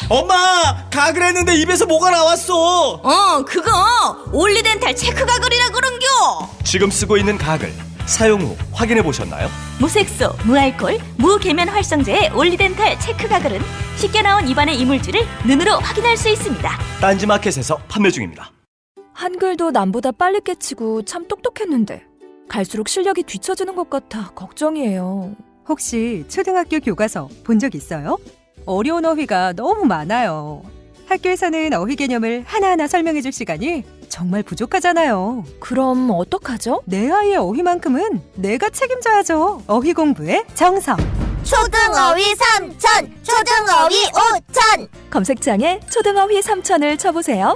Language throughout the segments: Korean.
엄마! 가글 했는데 입에서 뭐가 나왔어! 그거 올리덴탈 체크 가글이라 그런겨. 지금 쓰고 있는 가글 사용 후 확인해 보셨나요? 무색소, 무알콜, 무계면 활성제의 올리덴탈 체크 가글은 쉽게 나온 입안의 이물질을 눈으로 확인할 수 있습니다. 딴지마켓에서 판매 중입니다. 한글도 남보다 빨리 깨치고 참 똑똑했는데 갈수록 실력이 뒤처지는 것 같아 걱정이에요. 혹시 초등학교 교과서 본 적 있어요? 어려운 어휘가 너무 많아요. 학교에서는 어휘 개념을 하나하나 설명해 줄 시간이 정말 부족하잖아요. 그럼 어떡하죠? 내 아이의 어휘만큼은 내가 책임져야죠. 어휘 공부의 정성. 초등어휘 3천, 초등어휘 5천. 검색창에 초등어휘 3천을 쳐보세요.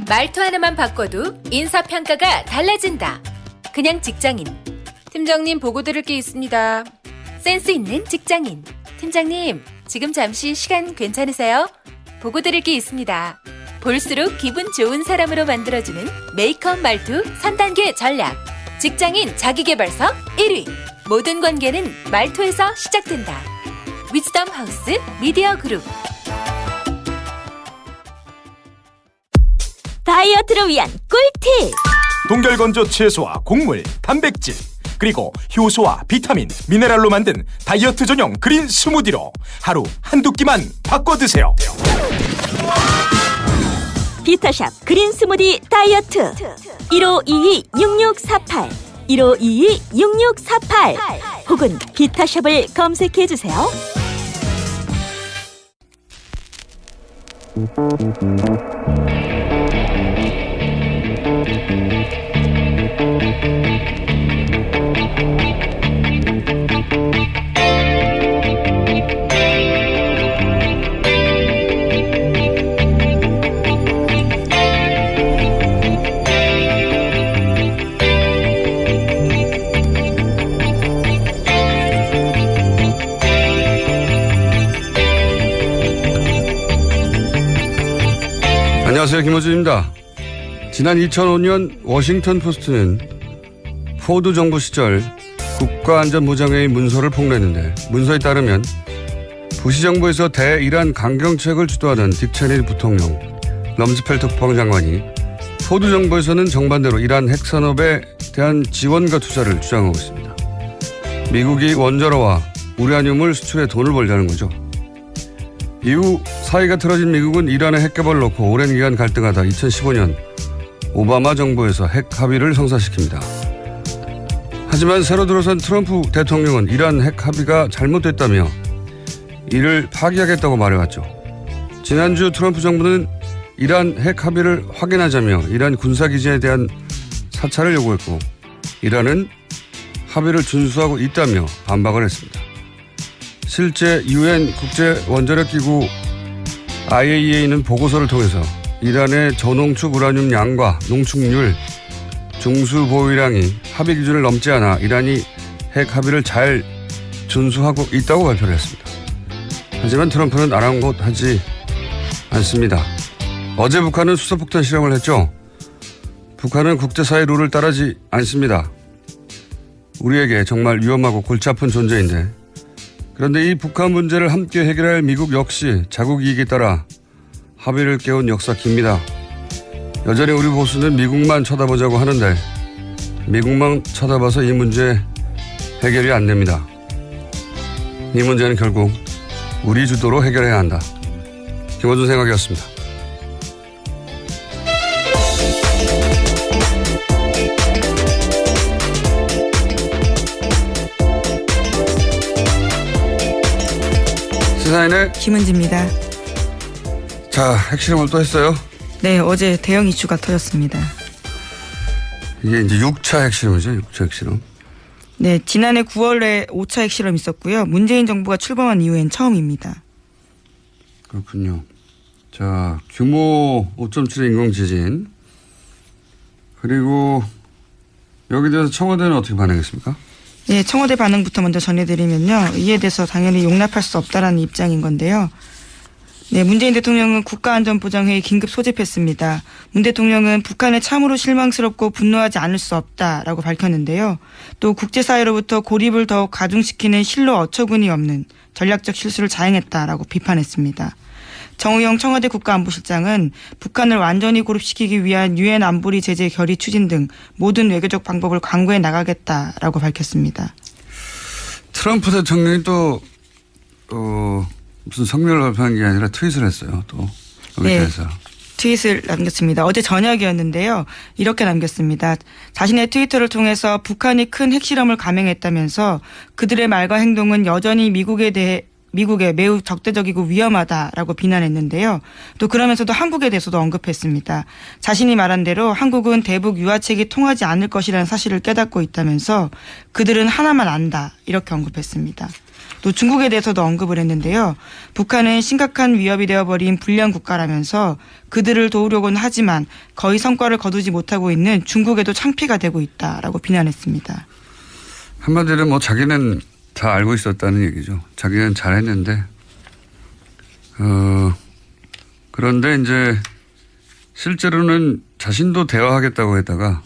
말투 하나만 바꿔도 인사평가가 달라진다. 그냥 직장인. 팀장님 보고 드릴 게 있습니다. 센스 있는 직장인. 팀장님, 지금 잠시 시간 괜찮으세요? 보고 드릴 게 있습니다. 볼수록 기분 좋은 사람으로 만들어주는 메이크업 말투 3단계 전략. 직장인 자기계발서 1위. 모든 관계는 말투에서 시작된다. 위즈덤 하우스 미디어 그룹. 다이어트를 위한 꿀팁. 동결건조 채소와 곡물, 단백질, 그리고 효소와 비타민, 미네랄로 만든 다이어트 전용 그린 스무디로 하루 한두 끼만 바꿔 드세요. 비타샵 그린 스무디 다이어트 1522-6648 1522-6648 혹은 비타샵을 검색해주세요. 안녕하세요, 김호준입니다. 지난 2005년 워싱턴 포스트는 포드 정부 시절 국가안전보장회의 문서를 폭로했는데, 문서에 따르면 부시 정부에서 대이란 강경책을 주도하던 딕 체니 부통령, 럼즈펠트 국방장관이 포드 정부에서는 정반대로 이란 핵산업에 대한 지원과 투자를 주장하고 있습니다. 미국이 원자로와 우라늄을 수출해 돈을 벌자는 거죠. 이후 사이가 틀어진 미국은 이란의 핵개발을 놓고 오랜 기간 갈등하다 2015년 오바마 정부에서 핵 합의를 성사시킵니다. 하지만 새로 들어선 트럼프 대통령은 이란 핵 합의가 잘못됐다며 이를 파기하겠다고 말해왔죠. 지난주 트럼프 정부는 이란 핵 합의를 확인하자며 이란 군사기지에 대한 사찰을 요구했고, 이란은 합의를 준수하고 있다며 반박을 했습니다. 실제 UN 국제원자력기구 IAEA는 보고서를 통해서 이란의 저농축 우라늄 양과 농축률, 중수 보유량이 합의 기준을 넘지 않아 이란이 핵 합의를 잘 준수하고 있다고 발표를 했습니다. 하지만 트럼프는 아랑곳하지 않습니다. 어제 북한은 수소폭탄 실험을 했죠. 북한은 국제사회 룰을 따르지 않습니다. 우리에게 정말 위험하고 골치 아픈 존재인데, 그런데 이 북한 문제를 함께 해결할 미국 역시 자국 이익에 따라 합의를 깨운 역사 깁니다. 여전히 우리 보수는 미국만 쳐다보자고 하는데 미국만 쳐다봐서 이 문제 해결이 안 됩니다. 이 문제는 결국 우리 주도로 해결해야 한다. 김원준 생각이었습니다. 시사인의 김은지입니다. 자, 핵실험을 또 했어요? 네, 어제 대형 이슈가 터졌습니다. 이게 이제 6차 핵실험이죠, 6차 핵실험. 네, 지난해 9월에 5차 핵실험이 있었고요. 문재인 정부가 출범한 이후엔 처음입니다. 그렇군요. 자, 규모 5.7의 인공지진. 그리고 여기에 대해서 청와대는 어떻게 반응했습니까? 네, 청와대 반응부터 먼저 전해드리면요. 이에 대해서 당연히 용납할 수 없다라는 입장인 건데요. 네, 문재인 대통령은 국가안전보장회의 긴급 소집했습니다. 문 대통령은 북한에 참으로 실망스럽고 분노하지 않을 수 없다라고 밝혔는데요. 또 국제사회로부터 고립을 더욱 가중시키는 실로 어처구니 없는 전략적 실수를 자행했다라고 비판했습니다. 정우영 청와대 국가안보실장은 북한을 완전히 고립시키기 위한 유엔 안보리 제재 결의 추진 등 모든 외교적 방법을 강구해 나가겠다라고 밝혔습니다. 트럼프 대통령이 또 무슨 성명을 발표한 게 아니라 트윗을 했어요. 또 여기서. 네. 트윗을 남겼습니다. 어제 저녁이었는데요. 이렇게 남겼습니다. 자신의 트위터를 통해서 북한이 큰 핵실험을 감행했다면서 그들의 말과 행동은 여전히 미국에 매우 적대적이고 위험하다라고 비난했는데요. 또 그러면서도 한국에 대해서도 언급했습니다. 자신이 말한 대로 한국은 대북 유화책이 통하지 않을 것이라는 사실을 깨닫고 있다면서 그들은 하나만 안다 이렇게 언급했습니다. 또 중국에 대해서도 언급을 했는데요. 북한은 심각한 위협이 되어버린 불량 국가라면서 그들을 도우려고는 하지만 거의 성과를 거두지 못하고 있는 중국에도 창피가 되고 있다라고 비난했습니다. 한마디로 뭐 자기는 다 알고 있었다는 얘기죠. 자기는 잘했는데 그런데 이제 실제로는 자신도 대화하겠다고 했다가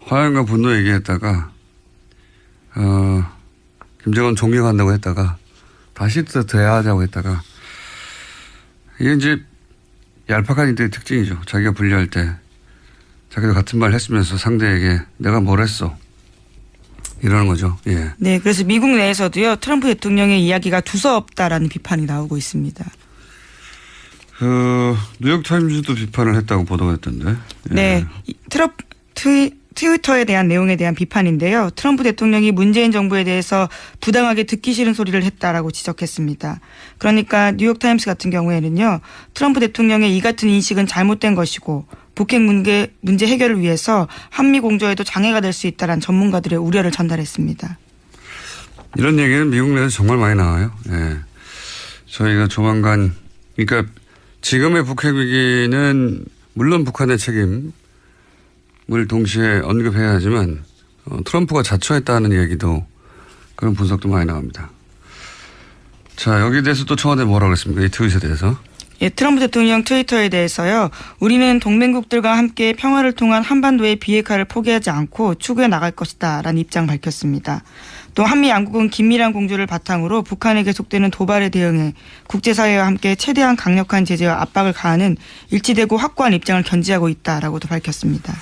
화양과 분노 얘기했다가 김정은 존경한다고 했다가 다시 또 대화하자고 했다가 이게 이제 얄팍한 이들의 특징이죠. 자기가 분리할 때 자기도 같은 말 했으면서 상대에게 내가 뭘 했어 이러는 거죠. 예. 네, 그래서 미국 내에서도요. 트럼프 대통령의 이야기가 두서없다라는 비판이 나오고 있습니다. 뉴욕타임즈도 비판을 했다고 보도가 됐던데. 예. 네, 트위터에 대한 내용에 대한 비판인데요. 트럼프 대통령이 문재인 정부에 대해서 부당하게 듣기 싫은 소리를 했다라고 지적했습니다. 그러니까 뉴욕타임스 같은 경우에는요. 트럼프 대통령의 이 같은 인식은 잘못된 것이고 북핵 문제 해결을 위해서 한미 공조에도 장애가 될 수 있다는 전문가들의 우려를 전달했습니다. 이런 얘기는 미국 내에서 정말 많이 나와요. 예. 저희가 조만간 그러니까 지금의 북핵 위기는 물론 북한의 책임을 동시에 언급해야 하지만 트럼프가 자초했다는 얘기도 그런 분석도 많이 나옵니다. 자, 여기에 대해서 또 청와대 뭐라고 했습니까? 이 트윗에 대해서. 예, 트럼프 대통령 트위터에 대해서요. 우리는 동맹국들과 함께 평화를 통한 한반도의 비핵화를 포기하지 않고 추구해 나갈 것이다 라는 입장 밝혔습니다. 또 한미 양국은 긴밀한 공조를 바탕으로 북한에 계속되는 도발에 대응해 국제사회와 함께 최대한 강력한 제재와 압박을 가하는 일치되고 확고한 입장을 견지하고 있다라고도 밝혔습니다.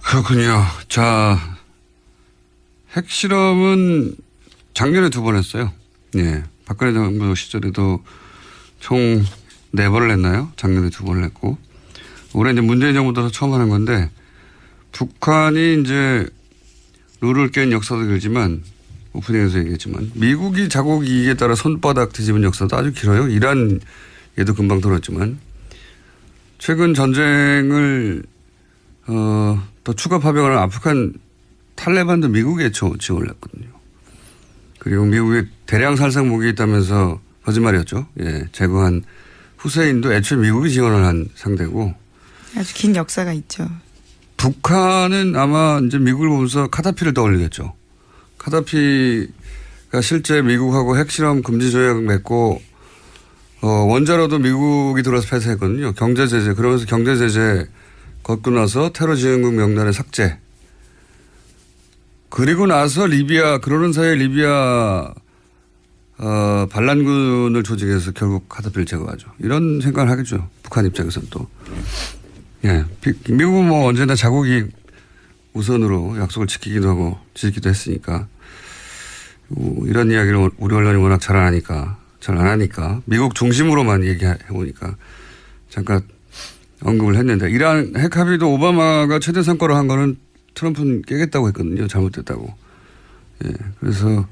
그렇군요. 자, 핵실험은 작년에 2번 했어요. 예. 박근혜 정부 시절에도 총 4번을 했나요? 작년에 2번을 했고. 올해 이제 문재인 정부 들어서 처음 하는 건데, 북한이 이제 룰을 깬 역사도 길지만, 오프닝에서 얘기했지만, 미국이 자국 이익에 따라 손바닥 뒤집은 역사도 아주 길어요. 이란 얘도 금방 들었지만, 최근 전쟁을, 더 추가 파병하는 아프간 탈레반도 미국에 지원을 했거든요. 그리고 미국에 대량 살상 무기 있다면서 거짓말이었죠. 예, 제거한 후세인도 애초에 미국이 지원을 한 상대고. 아주 긴 역사가 있죠. 북한은 아마 이제 미국을 보면서 카다피를 떠올리겠죠. 카다피가 실제 미국하고 핵실험 금지 조약 맺고 원자로도 미국이 들어와서 폐쇄했거든요. 경제 제재. 그러면서 경제 제재 걷고 나서 테러 지원국 명단의 삭제. 그리고 나서 리비아 그러는 사이에 리비아 반란군을 조직해서 결국 카다피를 제거하죠. 이런 생각을 하겠죠. 북한 입장에서는 또. 예. 미국은 뭐 언제나 자국이 우선으로 약속을 지키기도 하고 지키기도 했으니까. 이런 이야기를 우리 언론이 워낙 잘 안 하니까 미국 중심으로만 얘기해 보니까 잠깐 언급을 했는데 이란 핵 합의도 오바마가 최대 성과로 한 거는 트럼프는 깨겠다고 했거든요. 잘못됐다고. 예. 그래서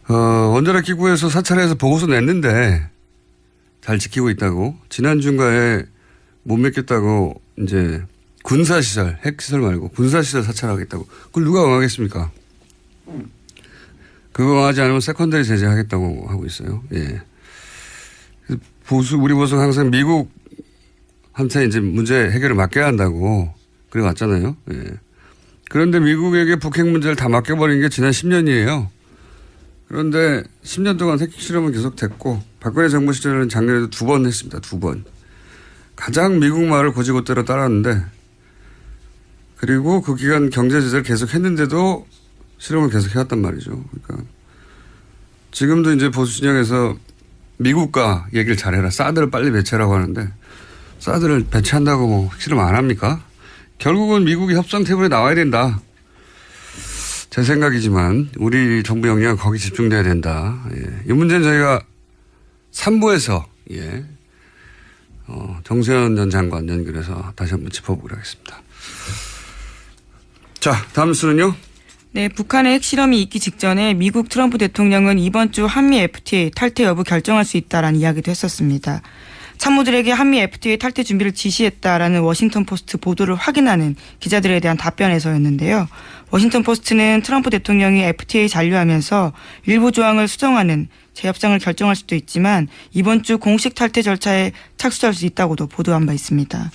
원자력 기구에서 사찰해서 보고서 냈는데 잘 지키고 있다고. 지난 중간에 못 맺겠다고 이제 군사시설, 핵시설 말고 군사시설 사찰하겠다고. 그걸 누가 응하겠습니까? 그거 응하지 않으면 세컨더리 제재하겠다고 하고 있어요. 예. 우리 보수 항상 미국한테 이제 문제 해결을 맡겨야 한다고 그래 왔잖아요. 예. 그런데 미국에게 북핵 문제를 다 맡겨버린 게 지난 10년이에요. 그런데 10년 동안 핵실험은 계속됐고 박근혜 정부 시절에는 작년에도 2번 했습니다. 2번. 가장 미국 말을 곧이곧대로 따랐는데 그리고 그 기간 경제 제재를 계속 했는데도 실험을 계속 해왔단 말이죠. 그러니까 지금도 이제 보수 진영에서 미국과 얘기를 잘해라. 사드를 빨리 배치하라고 하는데 사드를 배치한다고 뭐 핵실험 안 합니까? 결국은 미국이 협상 테이블에 나와야 된다. 제 생각이지만 우리 정부 역량은 거기 집중돼야 된다. 예. 이 문제는 저희가 3부에서 정세현 전 장관 연결해서 다시 한번 짚어보기로 하겠습니다. 자, 다음 수는요. 네, 북한의 핵실험이 있기 직전에 미국 트럼프 대통령은 이번 주 한미 FTA 탈퇴 여부 결정할 수 있다라는 이야기도 했었습니다. 참모들에게 한미 FTA 탈퇴 준비를 지시했다라는 워싱턴 포스트 보도를 확인하는 기자들에 대한 답변에서였는데요. 워싱턴 포스트는 트럼프 대통령이 FTA 잔류하면서 일부 조항을 수정하는 재협상을 결정할 수도 있지만 이번 주 공식 탈퇴 절차에 착수할 수 있다고도 보도한 바 있습니다.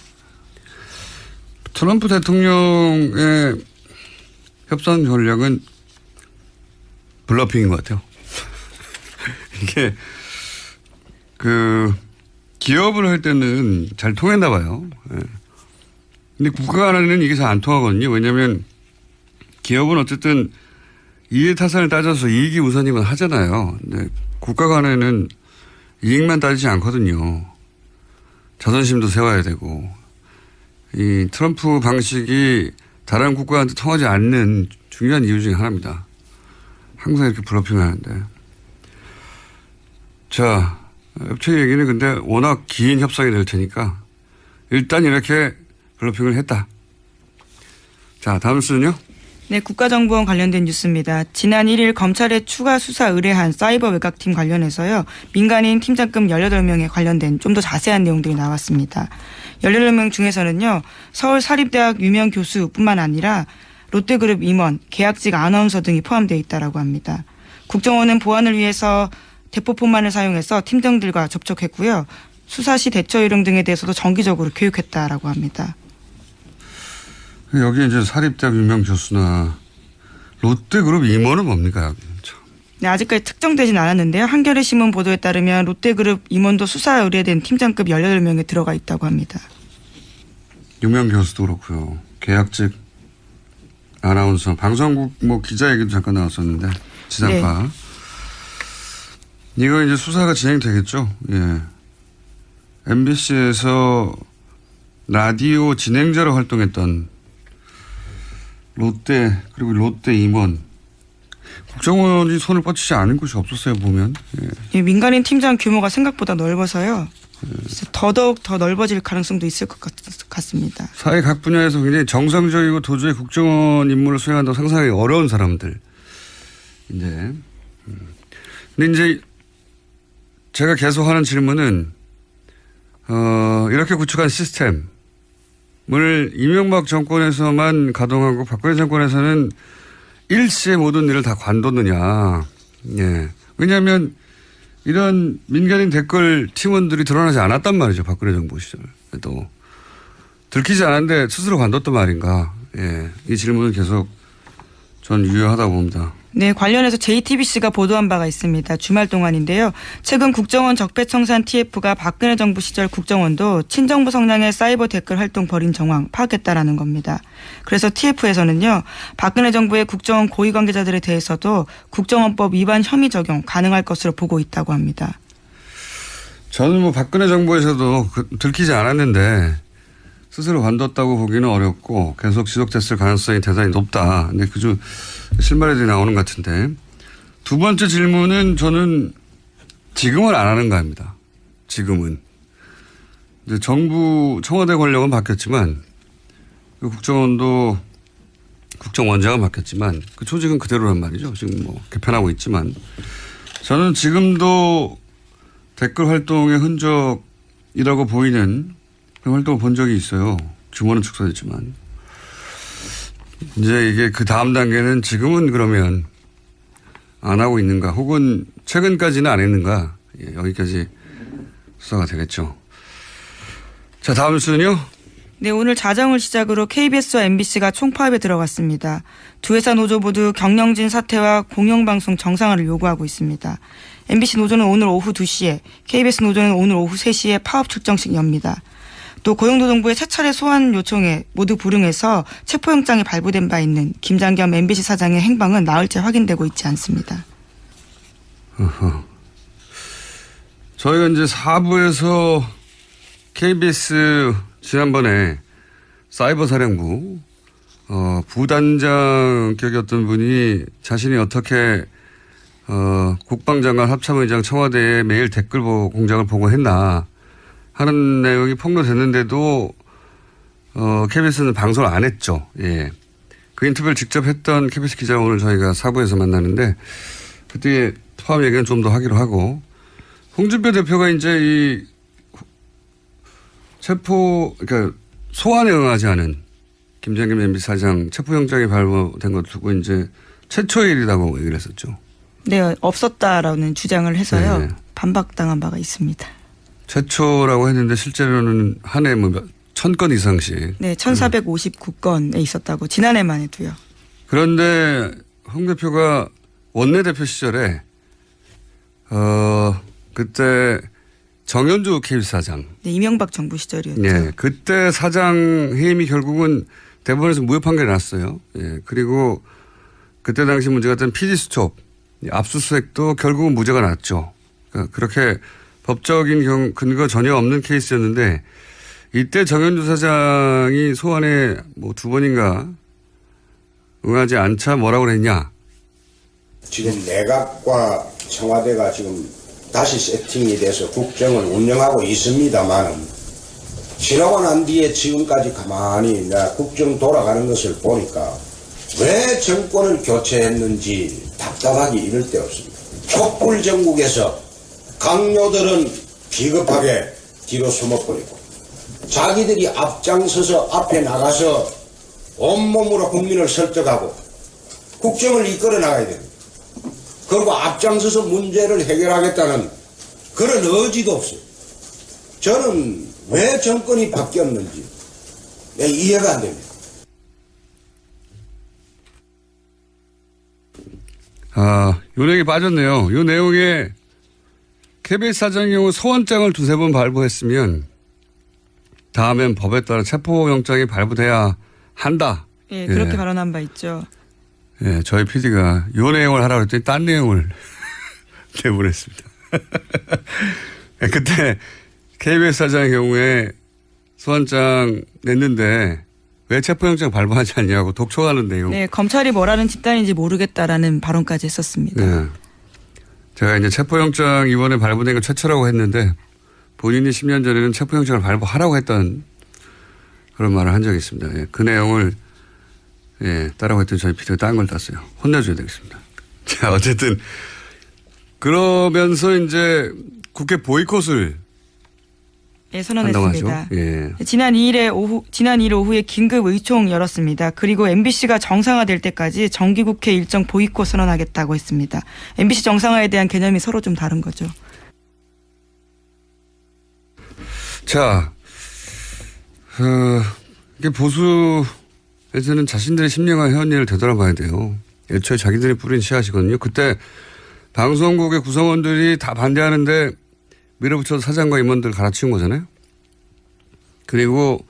트럼프 대통령의 협상 전략은 블러핑인 것 같아요. 이게 기업을 할 때는 잘 통했나 봐요. 근데 국가 간에는 이게 잘 안 통하거든요. 왜냐하면 기업은 어쨌든 이해타산을 따져서 이익이 우선이면 하잖아요. 근데 국가 간에는 이익만 따지지 않거든요. 자존심도 세워야 되고. 이 트럼프 방식이 다른 국가한테 통하지 않는 중요한 이유 중에 하나입니다. 항상 이렇게 블러핑을 하는데. 자, 업체 얘기는 근데 워낙 긴 협상이 될 테니까 일단 이렇게 블러핑을 했다. 자, 다음 수는요. 네, 국가정보원 관련된 뉴스입니다. 지난 1일 검찰에 추가 수사 의뢰한 사이버 외곽팀 관련해서요. 민간인 팀장급 18명에 관련된 좀 더 자세한 내용들이 나왔습니다. 18명 중에서는요. 서울사립대학 유명 교수뿐만 아니라 롯데그룹 임원, 계약직 아나운서 등이 포함되어 있다고 합니다. 국정원은 보안을 위해서 대포폰만을 사용해서 팀장들과 접촉했고요. 수사 시 대처 요령 등에 대해서도 정기적으로 교육했다라고 합니다. 여기 이제 사립대학 유명 교수나 롯데그룹 임원은 뭡니까? 네, 아직까지 특정되진 않았는데요. 한겨레 신문 보도에 따르면 롯데그룹 임원도 수사 의뢰된 팀장급 18명에 들어가 있다고 합니다. 유명 교수도 그렇고요. 계약직 아나운서, 방송국 뭐 기자 얘기도 잠깐 나왔었는데 지상파. 네. 이거 이제 수사가 진행되겠죠. 예. MBC에서 라디오 진행자로 활동했던 롯데 그리고 롯데 임원 국정원이 손을 뻗치지 않은 곳이 없었어요 보면. 예, 민간인 팀장 규모가 생각보다 넓어서요. 더더욱 더 넓어질 가능성도 있을 것 같습니다. 사회 각 분야에서 굉장히 정상적이고 도저히 국정원 임무를 수행한다고 상상하기 어려운 사람들. 근데 이제 제가 계속 하는 질문은 이렇게 구축한 시스템 을 이명박 정권에서만 가동하고 박근혜 정권에서는 일시에 모든 일을 다 관뒀느냐. 예. 왜냐하면 이런 민간인 댓글 팀원들이 드러나지 않았단 말이죠. 박근혜 정부 시절에도. 들키지 않았는데 스스로 관뒀단 말인가. 예. 이 질문은 계속 전 유효하다고 봅니다. 네, 관련해서 JTBC가 보도한 바가 있습니다. 주말 동안인데요. 최근 국정원 적폐청산 TF가 박근혜 정부 시절 국정원도 친정부 성향의 사이버 댓글 활동 벌인 정황 파악했다라는 겁니다. 그래서 TF에서는요. 박근혜 정부의 국정원 고위 관계자들에 대해서도 국정원법 위반 혐의 적용 가능할 것으로 보고 있다고 합니다. 저는 뭐 박근혜 정부에서도 들키지 않았는데 스스로 관뒀다고 보기는 어렵고 계속 지속됐을 가능성이 대단히 높다. 근데 그중 실마리들이 나오는 것 같은데. 두 번째 질문은 저는 지금은 안 하는가 합니다. 지금은. 이제 정부 청와대 권력은 바뀌었지만 그 국정원도 국정원장은 바뀌었지만 그 조직은 그대로란 말이죠. 지금 뭐 개편하고 있지만 저는 지금도 댓글 활동의 흔적이라고 보이는 그 활동을 본 적이 있어요. 규모는 축소됐지만. 이제 이게 그 다음 단계는 지금은 그러면 안 하고 있는가 혹은 최근까지는 안 했는가. 예, 여기까지 수사가 되겠죠. 자, 다음 수는요. 네, 오늘 자정을 시작으로 KBS와 MBC가 총파업에 들어갔습니다. 두 회사 노조 모두 경영진 사퇴와 공영방송 정상화를 요구하고 있습니다. MBC 노조는 오늘 오후 2시에, KBS 노조는 오늘 오후 3시에 파업 출정식 엽니다. 또 고용노동부의 세 차례 소환 요청에 모두 불응해서 체포영장이 발부된 바 있는 김장겸 MBC 사장의 행방은 나흘째 확인되고 있지 않습니다. 저희가 이제 4부에서 KBS 지난번에 사이버 사령부 부단장격이었던 분이 자신이 어떻게 국방장관 합참의장 청와대에 매일 댓글 공장을 보고했나 하는 내용이 폭로됐는데도 KBS는 방송을 안 했죠. 예. 그 인터뷰를 직접 했던 KBS 기자 오늘 저희가 4부에서 만나는데 그때 포함 얘기는 좀 더 하기로 하고 홍준표 대표가 이제 이 그러니까 소환에 응하지 않은 김장겸 MBC 사장 체포영장이 발부된 것 두고 이제 최초의 일이라고 얘기를 했었죠. 네, 없었다라는 주장을 해서요. 네. 반박당한 바가 있습니다. 최초라고 했는데 실제로는 한 해 뭐 1000건 이상씩. 네, 1459건에 있었다고 지난해만 해도요. 그런데 홍 대표가 원내대표 시절에 그때 정현주 KBS 사장. 네, 이명박 정부 시절이었죠. 네, 그때 사장 해임이 결국은 대법원에서 무효 판결이 났어요. 예, 그리고 그때 당시 문제가 됐던 PD수첩 압수수색도 결국은 무죄가 났죠. 그러니까 그렇게 법적인 근거 전혀 없는 케이스였는데 이때 정현주 사장이 소환에 뭐 2번인가 응하지 않자 뭐라고 그랬냐. 지금 내각과 청와대가 지금 다시 세팅이 돼서 국정을 운영하고 있습니다만 지나고 난 뒤에 지금까지 가만히 국정 돌아가는 것을 보니까 왜 정권을 교체했는지 답답하기 이를 데 없습니다. 촛불 정국에서 강요들은 비겁하게 뒤로 숨어버리고 자기들이 앞장서서 앞에 나가서 온몸으로 국민을 설득하고 국정을 이끌어 나가야 됩니다. 그리고 앞장서서 문제를 해결하겠다는 그런 의지도 없어요. 저는 왜 정권이 바뀌었는지 이해가 안 됩니다. 요 내용이 빠졌네요. 요 내용에 KBS 사장의 경우 소환장을 2-3번 발부했으면 다음엔 법에 따라 체포영장이 발부돼야 한다. 예, 그렇게 발언한 바 있죠. 예, 저희 PD가 요 내용을 하라고 했더니 딴 내용을 내보냈습니다. 그때 KBS 사장의 경우에 소환장 냈는데 왜 체포영장 발부하지 않냐고 독촉하는 내용. 네, 검찰이 뭐라는 집단인지 모르겠다라는 발언까지 했었습니다. 네. 제가 이제 체포영장 이번에 발부된 건 최초라고 했는데 본인이 10년 전에는 체포영장을 발부하라고 했던 그런 말을 한 적이 있습니다. 예, 그 내용을 따라고 했더니 저희 PD가 딴 걸 땄어요. 혼내줘야 되겠습니다. 자, 어쨌든 그러면서 이제 국회 보이콧을 선언했습니다. 예. 지난 2일 오후에 긴급 의총 열었습니다. 그리고 MBC가 정상화될 때까지 정기국회 일정 보이콧 선언하겠다고 했습니다. MBC 정상화에 대한 개념이 서로 좀 다른 거죠. 자, 이게 보수에서는 자신들의 10년간 해온 일을 되돌아봐야 돼요. 애초에 자기들이 뿌린 씨앗이거든요. 그때 방송국의 구성원들이 다 반대하는데 밀어붙여서 사장과 임원들 갈아치운 거잖아요. 그리고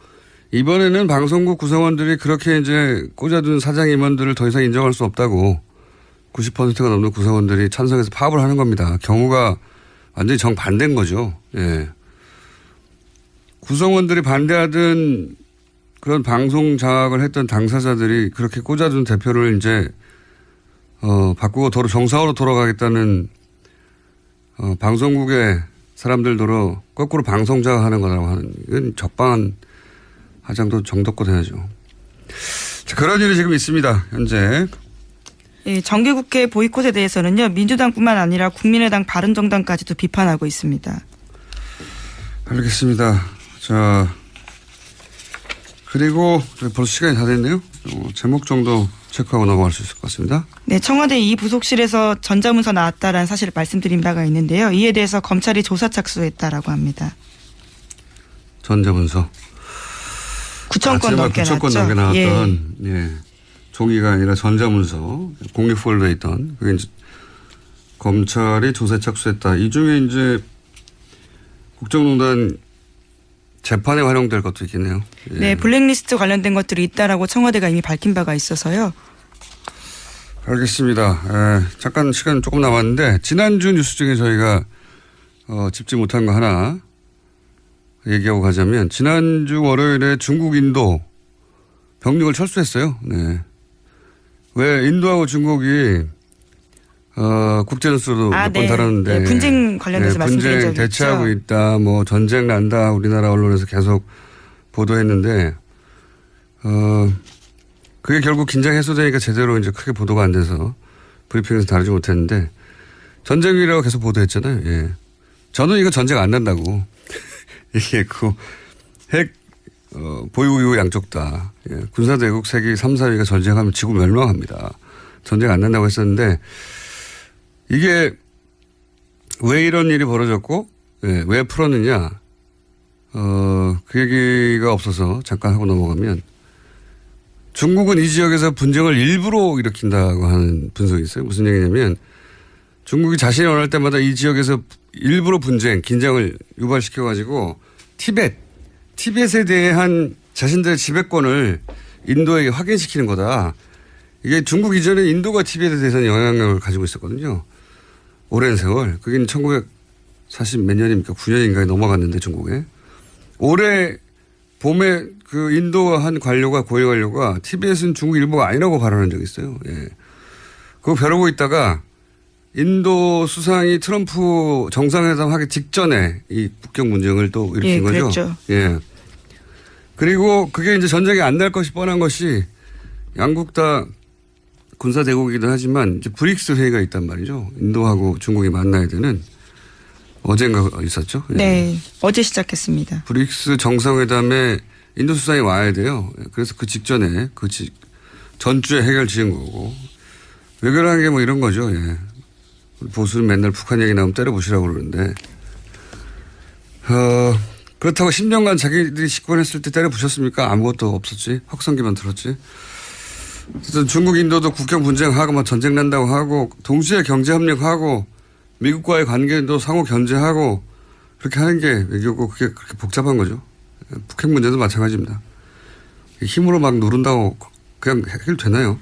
이번에는 방송국 구성원들이 그렇게 이제 꽂아둔 사장 임원들을 더 이상 인정할 수 없다고 90%가 넘는 구성원들이 찬성해서 파업을 하는 겁니다. 경우가 완전히 정반대인 거죠. 예. 구성원들이 반대하던 그런 방송 장악을 했던 당사자들이 그렇게 꽂아둔 대표를 이제 바꾸고 정상으로 돌아가겠다는 방송국의 사람들도로 거꾸로 방송 장악하는 거라고 하는 이건 적방한 하장도 정도껏 해야죠. 자, 그런 일이 지금 있습니다. 현재. 예, 정기국회 보이콧에 대해서는요. 민주당뿐만 아니라 국민의당 바른정당까지도 비판하고 있습니다. 알겠습니다. 자, 그리고 벌써 시간이 다 됐네요. 제목 정도 체크하고 넘어갈 수 있을 것 같습니다. 네, 청와대 이 부속실에서 전자문서 나왔다라는 사실을 말씀드린 바가 있는데요. 이에 대해서 검찰이 조사 착수했다라고 합니다. 전자문서. 9천 건 넘게 9천 건 넘게 나왔던 예. 종이가 아니라 전자문서 공립 폴더에 있던 그게 이제 검찰이 조사에 착수했다. 이 중에 이제 국정농단 재판에 활용될 것도 있겠네요. 예. 네, 블랙리스트 관련된 것들이 있다라고 청와대가 이미 밝힌 바가 있어서요. 알겠습니다. 잠깐 시간 조금 남았는데 지난주 뉴스 중에 저희가 짚지 못한 거 하나 얘기하고 가자면 지난주 월요일에 중국 인도 병력을 철수했어요. 네. 왜 인도하고 중국이 국제뉴스로도 몇 번 다뤘는데 네, 분쟁 관련해서 말씀드린 적이 분쟁 대처하고 있죠. 있다. 뭐 전쟁 난다. 우리나라 언론에서 계속 보도했는데 그게 결국 긴장 해소되니까 제대로 이제 크게 보도가 안 돼서 브리핑에서 다루지 못했는데 전쟁이라고 계속 보도했잖아요. 예. 저는 이거 전쟁 안 난다고 얘기했고 핵 보유 이후 양쪽 다 예. 군사대국 세계 3, 4위가 전쟁하면 지구 멸망합니다. 전쟁 안 난다고 했었는데 이게 왜 이런 일이 벌어졌고 예. 왜 풀었느냐 그 얘기가 없어서 잠깐 하고 넘어가면 중국은 이 지역에서 분쟁을 일부러 일으킨다고 하는 분석이 있어요. 무슨 얘기냐면 중국이 자신이 원할 때마다 이 지역에서 일부러 분쟁, 긴장을 유발시켜가지고 티벳에 대한 자신들의 지배권을 인도에게 확인시키는 거다. 이게 중국 이전에 인도가 티벳에 대해서는 영향력을 가지고 있었거든요. 오랜 세월. 그게 1940 몇 년입니까? 9년인가에 넘어갔는데 중국에. 올해 봄에 그 인도와 한 관료가 고위 관료가 티벳은 중국 일부가 아니라고 발언한 적이 있어요. 예. 그거 벼르고 있다가 인도 수상이 트럼프 정상회담 하기 직전에 이 북경 문쟁을 또 일으킨 거죠. 그랬죠. 예. 그리고 그게 이제 전쟁이 안 날 것이 뻔한 것이 양국 다 군사 대국이기도 하지만 이제 브릭스 회의가 있단 말이죠. 인도하고 중국이 만나야 되는 어젠가 있었죠. 예. 네, 어제 시작했습니다. 브릭스 정상회담에 인도 수상이 와야 돼요. 그래서 그 직전에 전주에 해결 지은 거고 외교라는 게 뭐 이런 거죠. 예. 보수는 맨날 북한 얘기 나오면 때려보시라고 그러는데 그렇다고 10년간 자기들이 집권했을 때 때려부셨습니까? 아무것도 없었지. 확성기만 들었지. 어쨌든 중국 인도도 국경 분쟁하고 막 전쟁 난다고 하고 동시에 경제협력하고 미국과의 관계도 상호 견제하고 그렇게 하는 게 외교고 그게 그렇게 복잡한 거죠. 북핵 문제도 마찬가지입니다. 힘으로 막 누른다고 그냥 해결되나요?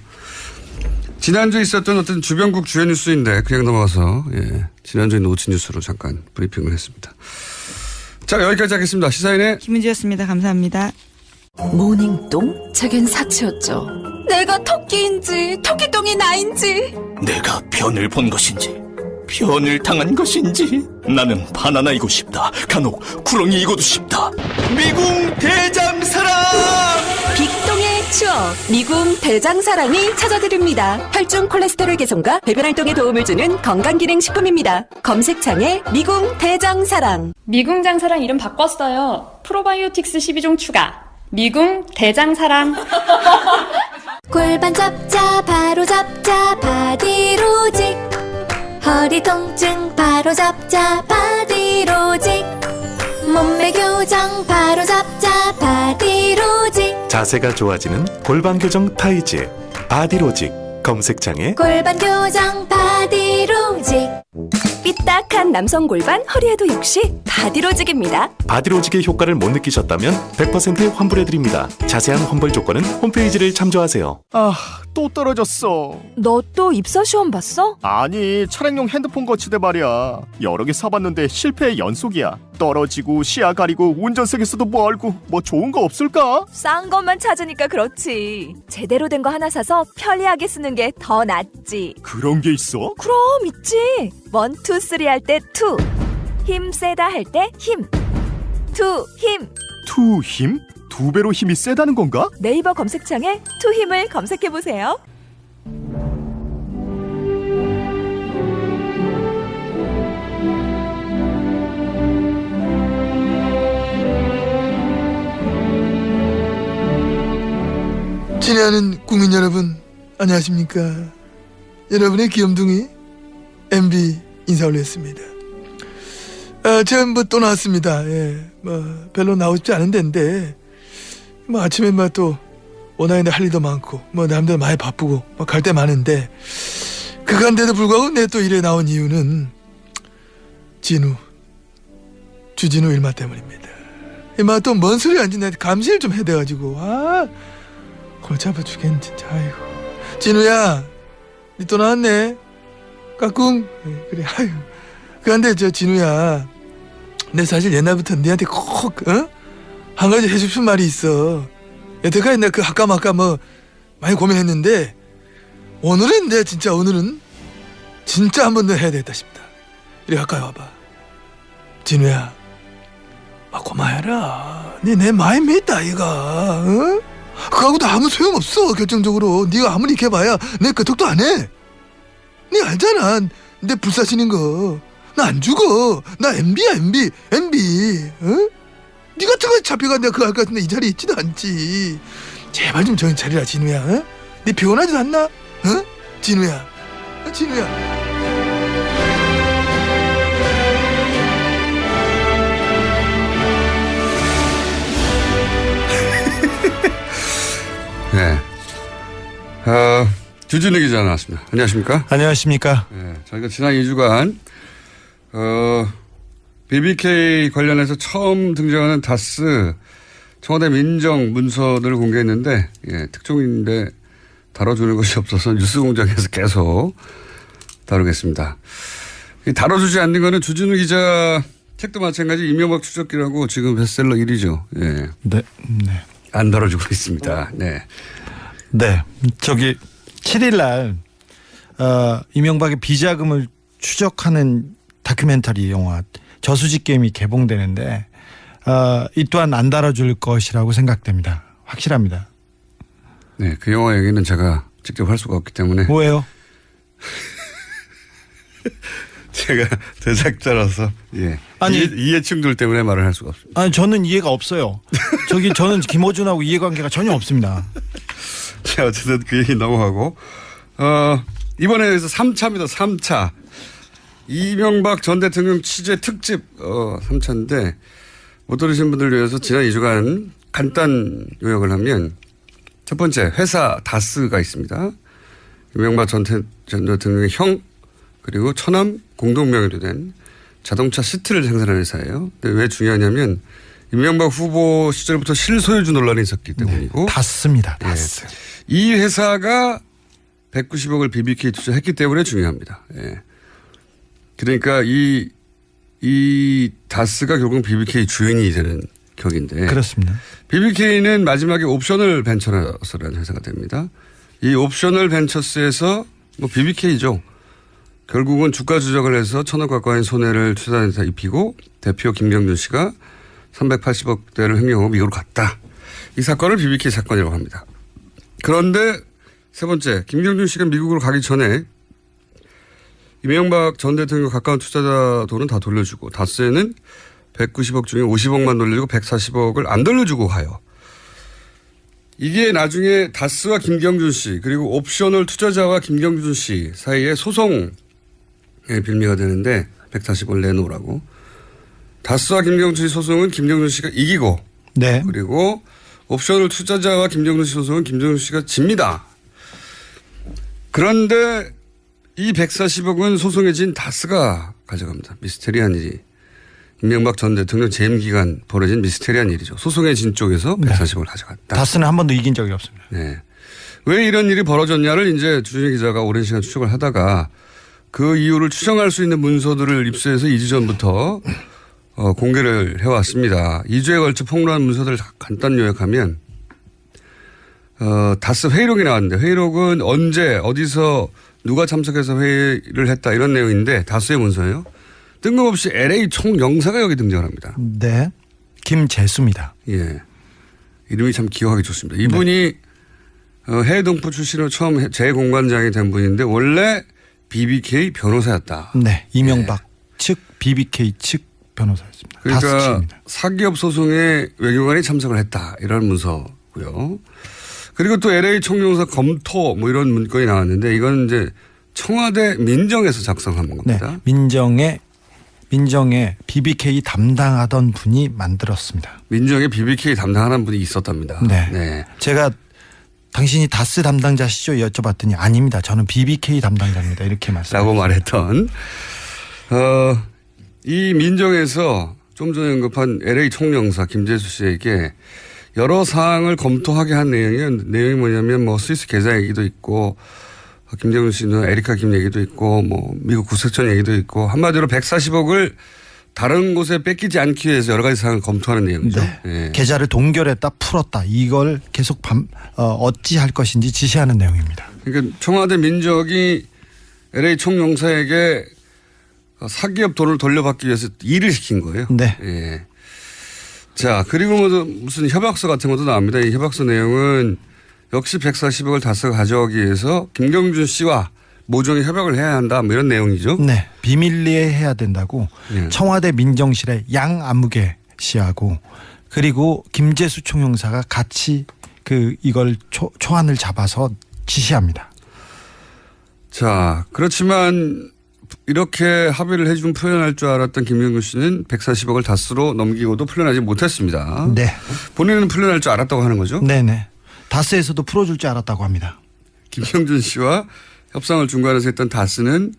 지난주에 있었던 어떤 주변국 주요 뉴스인데 그냥 넘어가서 지난주에 노치 뉴스로 잠깐 브리핑을 했습니다. 자, 여기까지 하겠습니다. 시사인의 김은지였습니다. 감사합니다. 모닝똥? 제겐 사치였죠. 내가 토끼인지 토끼똥이 나인지 내가 변을 본 것인지 변을 당한 것인지 나는 바나나이고 싶다. 간혹 구렁이이고도 싶다. 미궁 대장사랑! 빅똥의 추억 미궁 대장사랑이 찾아드립니다. 혈중 콜레스테롤 개선과 배변 활동에 도움을 주는 건강기능식품입니다. 검색창에 미궁 대장사랑. 미궁 장사랑 이름 바꿨어요. 프로바이오틱스 12종 추가. 미궁 대장사랑. 골반 잡자 바로 잡자 바디로직. 허리 통증 바로 잡자 바디로직. 몸매 교정 바로 잡자 바디로직. 자세가 좋아지는 골반 교정 타이즈 바디로직. 검색창에 골반 교정 바디로직. 삐딱한 남성 골반 허리에도 역시 바디로직입니다. 바디로직의 효과를 못 느끼셨다면 100% 환불해드립니다. 자세한 환불 조건은 홈페이지를 참조하세요. 아, 또 떨어졌어. 너 또 입사 시험 봤어? 아니, 차량용 핸드폰 거치대 말이야. 여러 개 사봤는데 실패의 연속이야. 떨어지고 시야 가리고 운전석에서도 뭐 알고 뭐 좋은 거 없을까? 싼 것만 찾으니까 그렇지. 제대로 된 거 하나 사서 편리하게 쓰는 게 더 낫지. 그런 게 있어? 그럼 있지. 1, 2, 3 할 때 2. 힘 세다 할 때 힘. 2 힘. 투 힘? 2배로 힘이 세다는 건가? 네이버 검색창에 2 힘을 검색해 보세요. 친애하는 국민 여러분, 안녕하십니까? 여러분의 귀염둥이 MB 인사 올렸습니다. 제가 또 나왔습니다. 별로 나오고 싶지 않은 데인데 뭐 아침에 뭐 또 원하는데 할 일도 많고 뭐 남들 많이 바쁘고 뭐 갈 데 많은데 그간데도 불구하고 내 또 일에 나온 이유는 주진우 일마 때문입니다. 이마 또 뭔 소리 안지 내가 감시를 좀 해야 돼가지고 골치 아파 죽겠네 진짜. 아이고 진우야 니 또 나왔네 까꿍. 그래 아유 그런데 저 진우야 내 사실 옛날부터 니한테 꼭 한 가지 해주고 싶은 말이 있어. 여태까지 내가 그 아까 뭐 많이 고민했는데 오늘은 진짜 한 번 더 해야 되겠다 싶다. 이리 가까이 와봐. 진우야 고마해라. 니 내 마음 믿다 이가. 그거하고도 아무 소용없어. 결정적으로 니가 아무리 이렇게 해봐야 내 끄떡도 안 해. 니 알잖아 내 불사신인 거. 나 안 죽어. 나 MB야 MB. 니 같은 거 잡혀가 내가 그거 할 것 같은데 이 자리에 있지도 않지. 제발 좀 정신 차리라 진우야. 니 피곤하지도 않나? 진우야. 네. 주진우 기자 나왔습니다. 안녕하십니까? 안녕하십니까? 네, 저희가 지난 2주간 BBK 관련해서 처음 등장하는 다스 청와대 민정 문서들을 공개했는데 특종인데 다뤄주는 것이 없어서 뉴스공장에서 계속 다루겠습니다. 다뤄주지 않는 거는 주진우 기자 책도 마찬가지 이명박 추적기라고 지금 베스트셀러 1위죠. 예. 네. 안 다뤄주고 있습니다. 네. 네. 7일 날 이명박의 비자금을 추적하는 다큐멘터리 영화 저수지 게임이 개봉되는데 이 또한 안 다뤄줄 것이라고 생각됩니다. 확실합니다. 네, 그 영화 얘기는 제가 직접 할 수가 없기 때문에. 왜요? 제가 제작자라서 이해충돌 때문에 말을 할 수가 없습니다. 아니 저는 이해가 없어요. 저는 김어준하고 이해관계가 전혀 없습니다. 자, 어쨌든 그 얘기 넘어가고 이번에 여기서 3차입니다. 3차. 이명박 전 대통령 취재 특집 3차인데 못 들으신 분들 위해서 지난 2주간 간단 요약을 하면 첫 번째 회사 다스가 있습니다. 이명박 전 대통령의 형 그리고 처남 공동명의로 된 자동차 시트를 생산하는 회사예요. 근데 왜 중요하냐면 이명박 후보 시절부터 실소유주 논란이 있었기 때문이고. 네, 다스입니다. 다스. 예. 이 회사가 190억을 BBK 투자했기 때문에 중요합니다. 예. 그러니까 이 다스가 결국 BBK 주인이 되는 격인데. 그렇습니다. BBK는 마지막에 옵셔널 벤처스라는 회사가 됩니다. 이 옵셔널 벤처스에서 뭐 BBK죠. 결국은 주가 조작을 해서 1,000억 가까운 손해를 투자한사 입히고 대표 김경준 씨가 380억대를 횡령하고 미국으로 갔다. 이 사건을 BBK 사건이라고 합니다. 그런데 세 번째, 김경준 씨가 미국으로 가기 전에 이명박 전 대통령 가까운 투자자 돈은 다 돌려주고 다스에는 190억 중에 50억만 돌려주고 140억을 안 돌려주고 가요. 이게 나중에 다스와 김경준 씨 그리고 옵셔널 투자자와 김경준 씨 사이에 소송의 빌미가 되는데 140억을 내놓으라고. 다스와 김경준 씨 소송은 김경준 씨가 이기고 네. 그리고 옵셔널 투자자와 김경준 씨 소송은 김경준 씨가 집니다. 그런데 이 140억은 소송에 진 다스가 가져갑니다. 미스테리한 일이. 이명박 전 대통령 재임 기간 벌어진 미스테리한 일이죠. 소송에 진 쪽에서 140억을 가져갔다. 다스는 한 번도 이긴 적이 없습니다. 네. 왜 이런 일이 벌어졌냐를 이제 주진우 기자가 오랜 시간 추적을 하다가 그 이유를 추정할 수 있는 문서들을 입수해서 2주 전부터 공개를 해왔습니다. 2주에 걸쳐 폭로한 문서들을 간단 요약하면 다스 회의록이 나왔는데 회의록은 언제 어디서 누가 참석해서 회의를 했다 이런 내용인데 다스의 문서예요. 뜬금없이 LA 총영사가 여기 등장합니다. 네. 김재수입니다. 예. 이름이 참 기억하기 좋습니다. 이분이 해외 동포 출신으로 처음 재공관장이 된 분인데 원래 BBK 변호사였다. 네. 이명박 측 BBK 측 변호사였습니다. 그러니까 사기업 소송에 외교관이 참석을 했다. 이런 문서고요. 그리고 또 LA 총영사 검토 뭐 이런 문건이 나왔는데 이건 이제 청와대 민정에서 작성한 겁니다. 네. 민정의 민정의 BBK 담당하던 분이 만들었습니다. 민정의 BBK 담당하는 분이 있었답니다. 네. 제가 당신이 다스 담당자시죠? 여쭤봤더니 아닙니다. 저는 BBK 담당자입니다. 이렇게 라고 말했던 이 민정에서 좀 전에 언급한 LA 총영사 김재수 씨에게 여러 사항을 검토하게 한 내용이 뭐냐면 뭐 스위스 계좌 얘기도 있고 김정은 씨는 에리카 김 얘기도 있고 뭐 미국 구색전 얘기도 있고 한마디로 140억을 다른 곳에 뺏기지 않기 위해서 여러 가지 사항을 검토하는 내용이죠. 네. 예. 계좌를 동결했다 풀었다 이걸 계속 어찌할 것인지 지시하는 내용입니다. 그러니까 청와대 민정이 LA 총영사에게 사기업 돈을 돌려받기 위해서 일을 시킨 거예요. 네. 예. 자, 그리고 무슨 협약서 같은 것도 나옵니다. 이 협약서 내용은 역시 140억을 다스가 가져가기 위해서 김경준 씨와 모종의 협약을 해야 한다. 뭐 이런 내용이죠. 네. 비밀리에 해야 된다고 청와대 민정실의 양아무개 씨하고 그리고 김재수 총영사가 같이 이걸 초안을 잡아서 지시합니다. 자, 그렇지만 이렇게 합의를 해준 풀려날 줄 알았던 김경준 씨는 140억을 다스로 넘기고도 풀려나지 못했습니다. 네. 본인은 풀려날 줄 알았다고 하는 거죠? 네네. 다스에서도 풀어줄 줄 알았다고 합니다. 김경준 씨와 협상을 중간에서 했던 다스는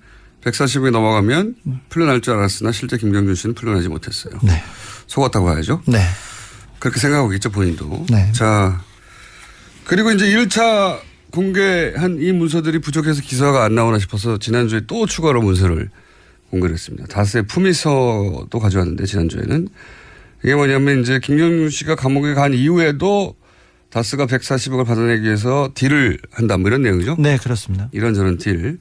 140억이 넘어가면 풀려날 줄 알았으나 실제 김경준 씨는 풀려나지 못했어요. 네. 속았다고 봐야죠. 네. 그렇게 생각하고 있죠, 본인도. 네. 자, 그리고 이제 1차 공개한 이 문서들이 부족해서 기사가 안 나오나 싶어서 지난주에 또 추가로 문서를 공개를 했습니다. 다스의 품위서도 가져왔는데 지난주에는 이게 뭐냐면 이제 김경준 씨가 감옥에 간 이후에도 다스가 140억을 받아내기 위해서 딜을 한다 뭐 이런 내용이죠. 네, 그렇습니다. 이런저런 딜.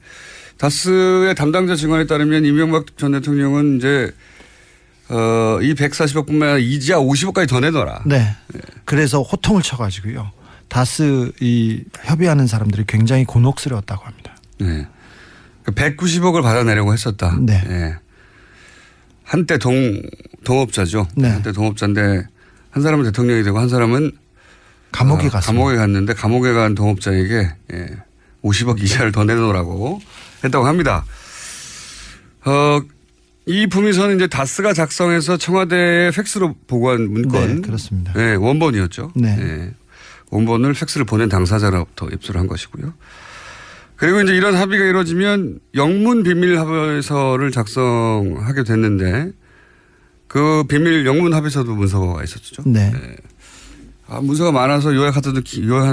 다스의 담당자 증언에 따르면 이명박 전 대통령은 이제 이 140억뿐만 아니라 이자 50억까지 더 내놔라. 네. 그래서 호통을 쳐가지고요. 다스 협의하는 사람들이 굉장히 곤혹스러웠다고 합니다. 네. 190억을 받아내려고 했었다. 네. 네. 한때 동업자죠. 네. 한때 동업자인데 한 사람은 대통령이 되고 한 사람은 감옥에 갔습니다. 감옥에 갔는데 감옥에 간 동업자에게 50억 이자를 더 내놓으라고 했다고 합니다. 이 품위서는 이제 다스가 작성해서 청와대에 팩스로 보고한 문건. 네, 그렇습니다. 네, 원본이었죠. 네. 네. 원본을 팩스를 보낸 당사자로부터 입수를 한 것이고요. 그리고 이제 이런 합의가 이루어지면 영문 비밀 합의서를 작성하게 됐는데 그 비밀 영문 합의서도 문서가 있었죠. 네. 네. 문서가 많아서 요약하는데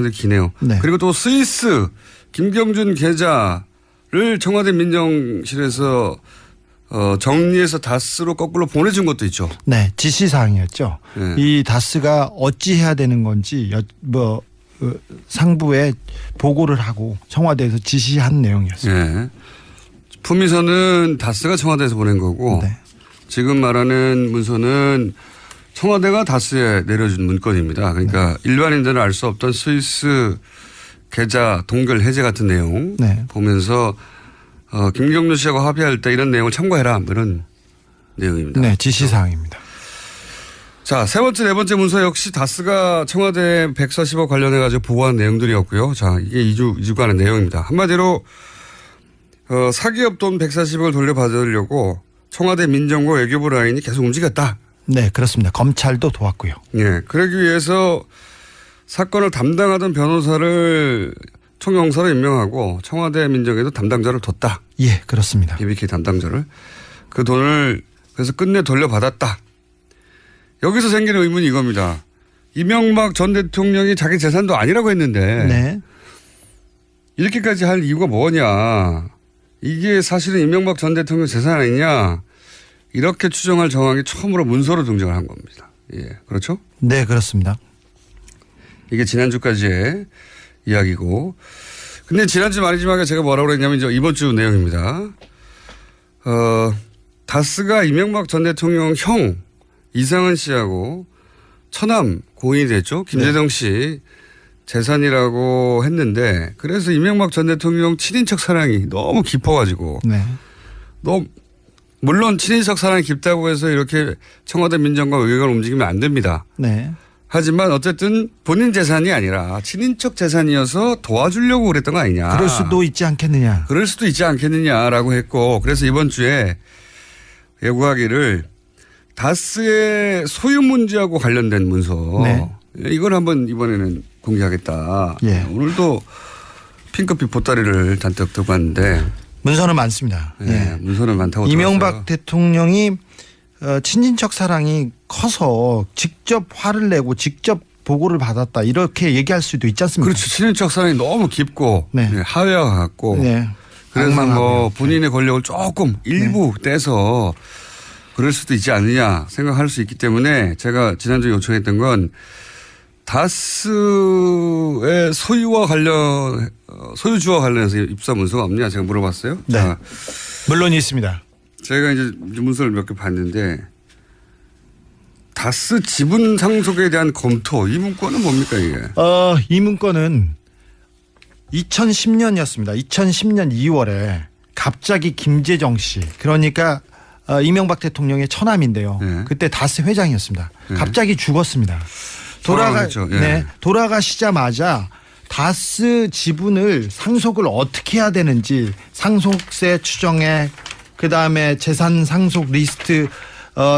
기네요. 네. 그리고 또 스위스 김경준 계좌를 청와대 민정실에서 정리해서 다스로 거꾸로 보내준 것도 있죠. 네, 지시사항이었죠. 네. 이 다스가 어찌 해야 되는 건지 상부에 보고를 하고 청와대에서 지시한 내용이었습니다. 네. 품위서는 다스가 청와대에서 보낸 거고 네. 지금 말하는 문서는 청와대가 다스에 내려준 문건입니다. 그러니까 일반인들은 알 수 없던 스위스 계좌 동결 해제 같은 내용 보면서 김경준 씨하고 합의할 때 이런 내용을 참고해라 이런 내용입니다. 네, 지시사항입니다. 자, 세 번째, 네 번째 문서 역시 다스가 청와대 140억 관련해 가지고 보고한 내용들이었고요. 자, 이게 2주간의 내용입니다. 한마디로 사기업 돈 140억을 돌려받으려고 청와대 민정과 외교부 라인이 계속 움직였다. 네, 그렇습니다. 검찰도 도왔고요. 네, 그러기 위해서 사건을 담당하던 변호사를 총영사로 임명하고 청와대 민정에도 담당자를 뒀다. 예, 그렇습니다. BBK 담당자를. 그 돈을 그래서 끝내 돌려받았다. 여기서 생기는 의문이 이겁니다. 이명박 전 대통령이 자기 재산도 아니라고 했는데 네. 이렇게까지 할 이유가 뭐냐. 이게 사실은 이명박 전 대통령 재산 아니냐. 이렇게 추정할 정황이 처음으로 문서로 등장을 한 겁니다. 예, 그렇죠? 네, 그렇습니다. 이게 지난주까지의 이야기고. 근데 지난주 말이지만 제가 뭐라고 그랬냐면 이제 이번 주 내용입니다. 다스가 이명박 전 대통령 형 이상은 씨하고 처남 고인이 됐죠. 김재동 씨 재산이라고 했는데 그래서 이명박 전 대통령 친인척 사랑이 너무 깊어가지고 물론 친인척 사랑이 깊다고 해서 이렇게 청와대 민정과 외교관을 움직이면 안 됩니다. 네. 하지만 어쨌든 본인 재산이 아니라 친인척 재산이어서 도와주려고 그랬던 거 아니냐. 그럴 수도 있지 않겠느냐. 그럴 수도 있지 않겠느냐라고 했고 그래서 이번 주에 요구하기를 다스의 소유 문제하고 관련된 문서. 네. 이걸 한번 이번에는 공개하겠다. 예. 오늘도 핑크빛 보따리를 잔뜩 들고 왔는데. 문서는 많습니다. 예. 문서는 많다고 이명박 들었어요. 대통령이 친인척 사랑이 커서 직접 화를 내고 직접 보고를 받았다 이렇게 얘기할 수도 있지 않습니까? 그렇죠. 친인척 사랑이 너무 깊고 네. 하회와 같고 네. 그래서 악망하고요. 뭐 본인의 권력을 조금 일부 떼서 그럴 수도 있지 않느냐 생각할 수 있기 때문에 제가 지난주에 요청했던 건 다스의 소유와 관련 소유주와 관련해서 입사 문서가 없냐 제가 물어봤어요. 네. 자, 물론 있습니다. 제가 이제 문서를 몇 개 봤는데 다스 지분 상속에 대한 검토 이 문건은 뭡니까 이게? 이 문건은 2010년이었습니다. 2010년 2월에 갑자기 김재정 씨 그러니까 이명박 대통령의 처남인데요. 네. 그때 다스 회장이었습니다. 네. 갑자기 죽었습니다. 돌아가셨죠. 예. 네, 돌아가시자마자 다스 지분을 상속을 어떻게 해야 되는지 상속세 추정에 그다음에 재산 상속 리스트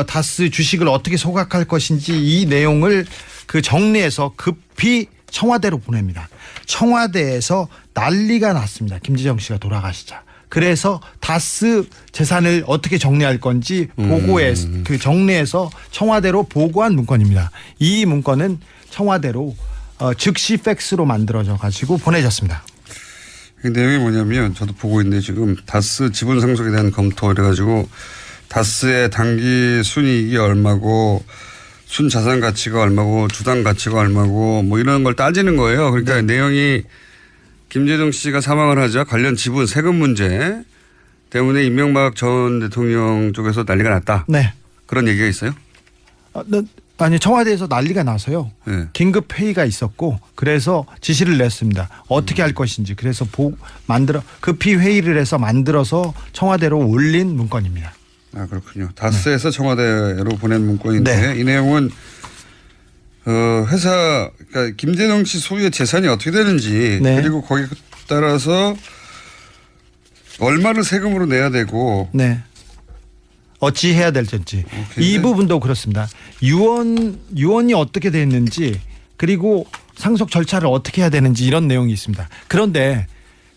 다스 주식을 어떻게 소각할 것인지 이 내용을 그 정리해서 급히 청와대로 보냅니다. 청와대에서 난리가 났습니다. 김재정 씨가 돌아가시자. 그래서 다스 재산을 어떻게 정리할 건지 보고해 그 정리해서 청와대로 보고한 문건입니다. 이 문건은 청와대로 즉시 팩스로 만들어져 가지고 보내졌습니다. 그 내용이 뭐냐면 저도 보고 있는데 지금 다스 지분 상속에 대한 검토 이래가지고 다스의 단기 순이익이 얼마고 순자산 가치가 얼마고 주당 가치가 얼마고 뭐 이런 걸 따지는 거예요. 그러니까 내용이 김재정 씨가 사망을 하자 관련 지분 세금 문제 때문에 이명박 전 대통령 쪽에서 난리가 났다. 네. 그런 얘기가 있어요? 아니 청와대에서 난리가 나서요. 네. 긴급 회의가 있었고 그래서 지시를 냈습니다. 어떻게 할 것인지 그래서 급히 회의를 해서 만들어서 청와대로 올린 문건입니다. 아 그렇군요. 다스에서 청와대로 보낸 문건인데 네. 이 내용은 회사 그러니까 김재정 씨 소유의 재산이 어떻게 되는지 네. 그리고 거기에 따라서 얼마를 세금으로 내야 되고 네. 어찌 해야 될지 이 부분도 그렇습니다. 유언이 어떻게 됐는지 그리고 상속 절차를 어떻게 해야 되는지 이런 내용이 있습니다. 그런데